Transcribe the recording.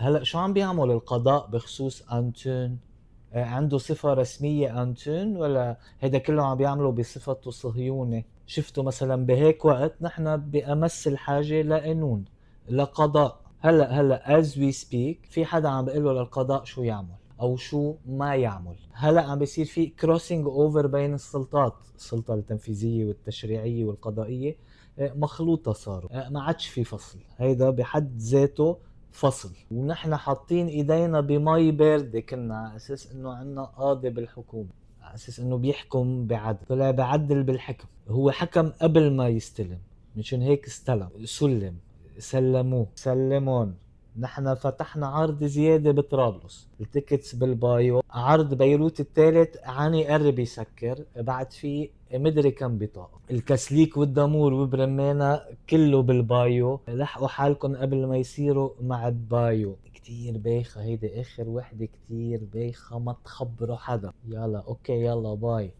هلا شو عم بيعمل القضاء بخصوص أنتون؟ عنده صفة رسمية أنتون ولا هيدا كله عم بيعمله بصفته صهيوني؟ شفتوا مثلا بهيك وقت نحن بأمس الحاجة لقانون، لقضاء. هلا as we speak في حدا عم بيقول له للقضاء شو يعمل او شو ما يعمل. هلا عم بيصير في كروسنج اوفر بين السلطات، السلطة التنفيذية والتشريعية والقضائية مخلوطة صاروا، ما عادش في فصل. هيدا بحد ذاته فصل، ونحن حاطين ايدينا بمي باردة كنا على اساس انه عنا قاضي بالحكومة، على اساس انه بيحكم بعدل. طلع بعدل بالحكم، هو حكم قبل ما يستلم، مشان هيك استلم، سلموه سلمون. نحن فتحنا عرض زيادة بطرابلس، التيكتس بالبايو، عرض بيروت الثالث عاني قرب يسكر بعد فيه مدري كم بطاقة. الكسليك والدامور وبرمانا كله بالبايو، لحقوا حالكم قبل ما يصيروا مع البايو. كتير بايخة هيدي، اخر وحدة كتير بايخة، ما تخبروا حدا. يلا اوكي، يلا باي.